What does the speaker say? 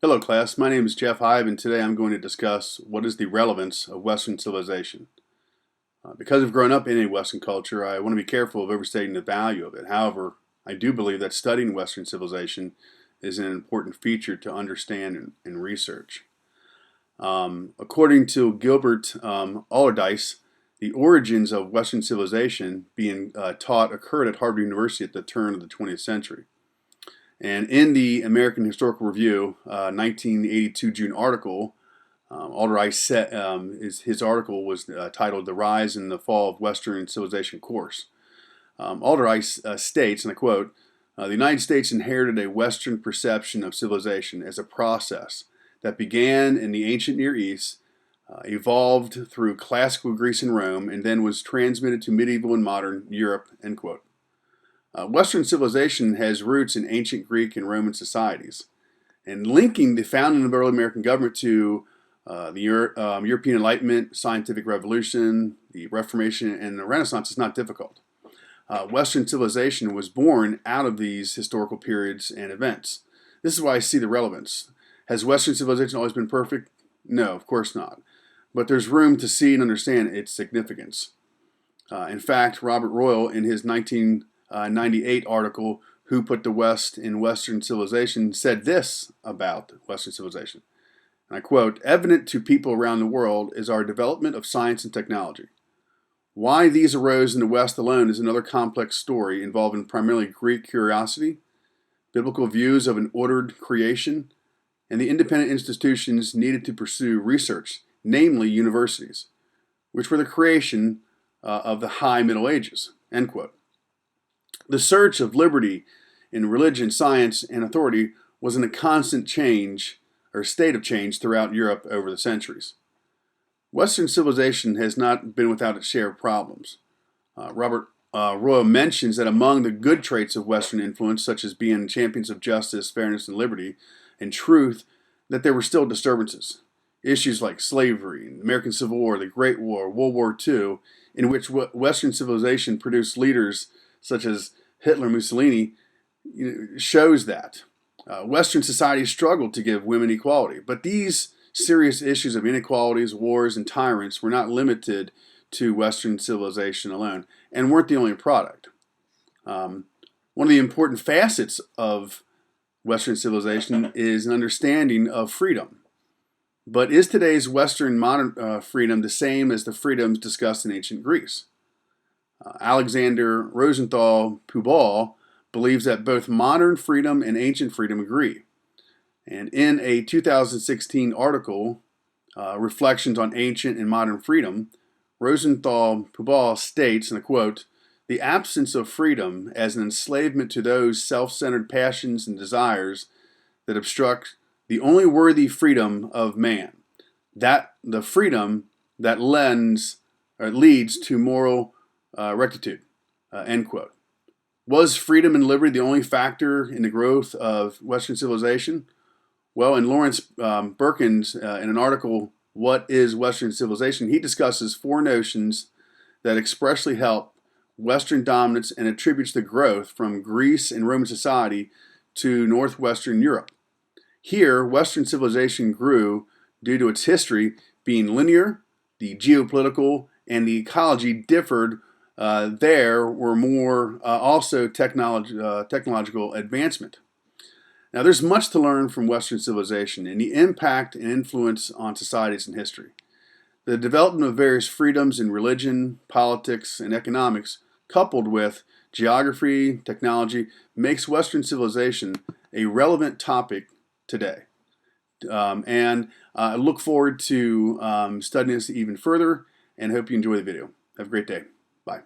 Hello class, my name is Jeff Hive and today I'm going to discuss what is the relevance of Western civilization. Because I've grown up in a Western culture, I want to be careful of overstating the value of it. However, I do believe that studying Western civilization is an important feature to understand and research. According to Gilbert, Allardyce, the origins of Western civilization being taught occurred at Harvard University at the turn of the 20th century. And in the American Historical Review, 1982 June article, Allardyce said his article was titled "The Rise and the Fall of Western Civilization Course." Allardyce states, and I quote, "The United States inherited a Western perception of civilization as a process that began in the ancient Near East, evolved through classical Greece and Rome, and then was transmitted to medieval and modern Europe." End quote. Western civilization has roots in ancient Greek and Roman societies, and linking the founding of early American government to the European Enlightenment, scientific revolution, the Reformation, and the Renaissance is not difficult. Western civilization was born out of these historical periods and events. This is why I see the relevance. Has Western civilization always been perfect? No, of course not. But there's room to see and understand its significance. In fact, Robert Royle, in his 1998 article, "Who Put the West in Western Civilization," said this about Western civilization, and I quote, "Evident to people around the world is our development of science and technology. Why these arose in the West alone is another complex story involving primarily Greek curiosity, biblical views of an ordered creation, and the independent institutions needed to pursue research, namely universities, which were the creation of the High Middle Ages." End quote. The search of liberty in religion, science, and authority was in a constant change or state of change throughout Europe over the centuries. Western civilization has not been without its share of problems. Robert Royle mentions that among the good traits of Western influence, such as being champions of justice, fairness, and liberty, and truth, that there were still disturbances. Issues like slavery, the American Civil War, the Great War, World War II, in which Western civilization produced leaders such as Hitler and Mussolini, shows that. Western society struggled to give women equality, but these serious issues of inequalities, wars, and tyrants were not limited to Western civilization alone, and weren't the only product. One of the important facets of Western civilization is an understanding of freedom. But is today's Western modern freedom the same as the freedoms discussed in ancient Greece? Alexander Rosenthal Pubal believes that both modern freedom and ancient freedom agree. And in a 2016 article, Reflections on Ancient and Modern Freedom, Rosenthal Pubal states, and I quote, "The absence of freedom as an enslavement to those self-centered passions and desires that obstruct the only worthy freedom of man, that the freedom that leads to moral rectitude." End quote. Was freedom and liberty the only factor in the growth of Western civilization? Well, in Lawrence Berkins, in an article, "What is Western Civilization?" he discusses four notions that expressly help Western dominance and attributes the growth from Greece and Roman society to Northwestern Europe. Here, Western civilization grew due to its history being linear, the geopolitical and the ecology differed. There were more also technological advancement. Now, there's much to learn from Western civilization and the impact and influence on societies and history. The development of various freedoms in religion, politics, and economics, coupled with geography, technology, makes Western civilization a relevant topic today. And I look forward to studying this even further and hope you enjoy the video. Have a great day. Bye.